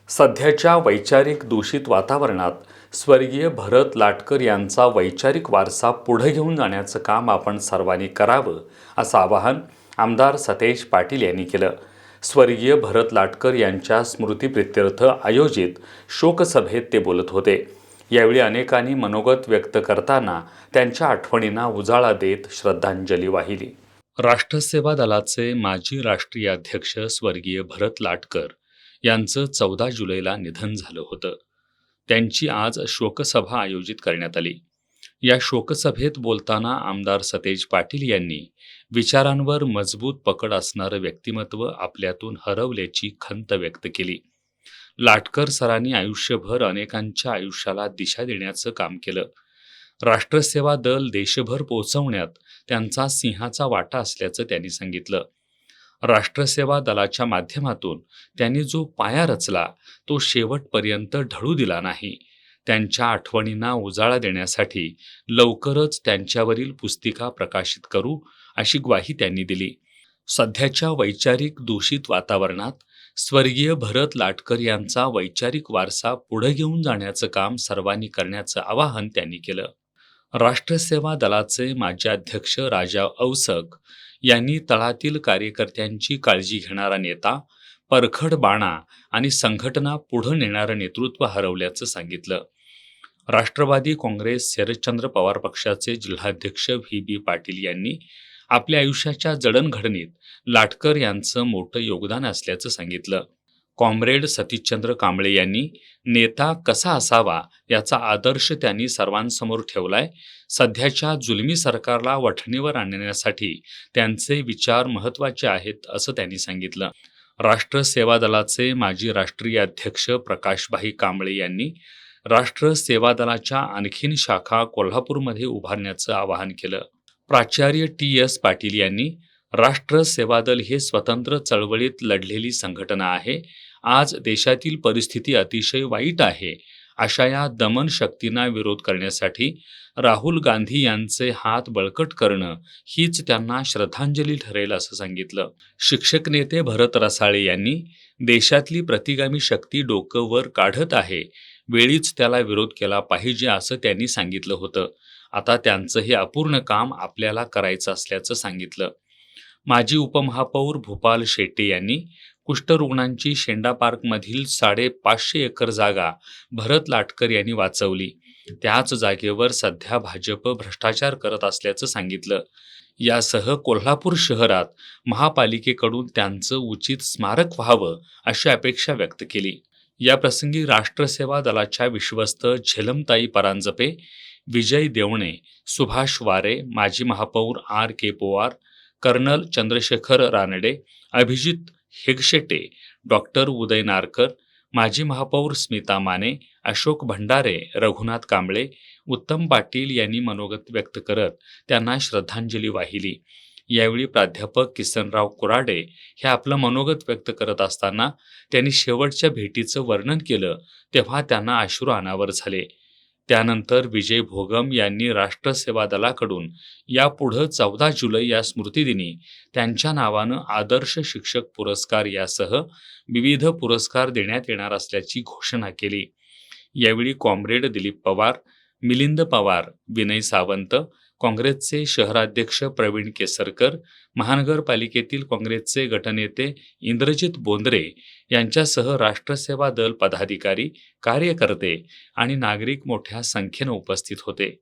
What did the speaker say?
सध्याच्या वैचारिक दूषित वातावरणात स्वर्गीय भरत लाटकर यांचा वैचारिक वारसा पुढे घेऊन जाण्याचं काम आपण सर्वांनी करावं, असं आवाहन आमदार सतेज पाटील यांनी केलं. स्वर्गीय भरत लाटकर यांच्या स्मृतिप्रित्यर्थ आयोजित शोकसभेत ते बोलत होते. यावेळी अनेकांनी मनोगत व्यक्त करताना त्यांच्या आठवणींना उजाळा देत श्रद्धांजली वाहिली. राष्ट्रसेवा दलाचे माजी राष्ट्रीय अध्यक्ष स्वर्गीय भरत लाटकर यांचं 14 जुलैला निधन झालं होतं. त्यांची आज शोकसभा आयोजित करण्यात आली. या शोकसभेत बोलताना आमदार सतेज पाटील यांनी विचारांवर मजबूत पकड असणारं व्यक्तिमत्व आपल्यातून हरवल्याची खंत व्यक्त केली. लाटकर सरांनी आयुष्यभर अनेकांच्या आयुष्याला दिशा देण्याचं काम केलं. राष्ट्रसेवा दल देशभर पोहोचवण्यात त्यांचा सिंहाचा वाटा असल्याचं त्यांनी सांगितलं. राष्ट्रसेवा दलाच्या माध्यमातून त्यांनी जो पाया रचला तो शेवटपर्यंत ढळू दिला नाही. त्यांच्या आठवणींना उजाळा देण्यासाठी लवकरच त्यांच्यावरील पुस्तिका प्रकाशित करू, अशी ग्वाही त्यांनी दिली. सध्याच्या वैचारिक दूषित वातावरणात स्वर्गीय भरत लाटकर यांचा वैचारिक वारसा पुढे घेऊन जाण्याचं काम सर्वांनी करण्याचं आवाहन त्यांनी केलं. राष्ट्रसेवा दलाचे माजी अध्यक्ष राजा औसक यांनी तळातील कार्यकर्त्यांची काळजी घेणारा नेता, परखड बाणा आणि संघटना पुढे नेणारं नेतृत्व हरवल्याचं सांगितलं. राष्ट्रवादी काँग्रेस शरदचंद्र पवार पक्षाचे जिल्हाध्यक्ष व्ही. पाटील यांनी आपल्या आयुष्याच्या जडणघडणीत लाटकर यांचं मोठं योगदान असल्याचं सांगितलं. कॉम्रेड सतीशचंद्र कांबळे यांनी नेता कसा असावा याचा आदर्श त्यांनी सर्वांसमोर ठेवलाय. सध्याच्या जुलमी सरकारला वठणीवर आणण्यासाठी त्यांचे विचार महत्त्वाचे आहेत, असं त्यांनी सांगितलं. राष्ट्र सेवा दलाचे माजी राष्ट्रीय अध्यक्ष प्रकाशभाई कांबळे यांनी राष्ट्र सेवा दलाच्या आणखीन शाखा कोल्हापूरमध्ये उभारण्याचं आवाहन केलं. प्राचार्य टी.एस. पाटील यांनी राष्ट्र सेवा दल हे स्वतंत्र चळवळीत लढलेली संघटना आहे. आज देशातील परिस्थिती अतिशय वाईट आहे. अशा या दमन शक्तींना विरोध करण्यासाठी राहुल गांधी यांचे हात बळकट करणं हीच त्यांना श्रद्धांजली ठरेल, असं सांगितलं. शिक्षक नेते भरत रसाळे यांनी देशातली प्रतिगामी शक्ती डोकं वर काढत आहे, वेळीच त्याला विरोध केला पाहिजे, असं त्यांनी सांगितलं होतं. आता त्यांचं हे अपूर्ण काम आपल्याला करायचं असल्याचं सांगितलं. माजी उपमहापौर भूपाल शेट्टे यांनी कुष्ठरुग्णांची शेंडा पार्कमधील 550 एकर जागा भरत लाटकर यांनी वाचवली. त्याच जागेवर सध्या भाजप भ्रष्टाचार करत असल्याचं सांगितलं. यासह कोल्हापूर शहरात महापालिकेकडून त्यांचं उचित स्मारक व्हावं अशी अपेक्षा व्यक्त केली. याप्रसंगी राष्ट्रसेवा दलाच्या विश्वस्त झेलमताई परांजपे, विजय देवणे, सुभाष वारे, माजी महापौर R.K. Pawar, colonel Chandrashekhar Ranade, Abhijit Hegshete, doctor Uday Narkar, माजी महापौर स्मिता माने, अशोक भंडारे, रघुनाथ कांबळे, उत्तम पाटील यांनी मनोगत व्यक्त करत त्यांना श्रद्धांजली वाहिली. यावेळी प्राध्यापक किसनराव कुराडे हे आपलं मनोगत व्यक्त करत असताना त्यांनी शेवटच्या भेटीचं वर्णन केलं तेव्हा त्यांना अश्रू अनावर झाले. त्यानंतर विजय भोगम यांनी राष्ट्रसेवा दलाकडून यापुढं 14 जुलै या स्मृतिदिनी त्यांच्या नावानं आदर्श शिक्षक पुरस्कार यासह विविध पुरस्कार देण्यात येणार असल्याची घोषणा केली. यावेळी कॉम्रेड दिलीप पवार, मिलिंद पवार, विनय सावंत, काँग्रेसचे शहराध्यक्ष प्रवीण केसरकर, महानगरपालिकेतील काँग्रेसचे गटनेते इंद्रजित बोंद्रे यांच्यासह राष्ट्रसेवा दल पदाधिकारी, कार्यकर्ते आणि नागरिक मोठ्या संख्येनं उपस्थित होते.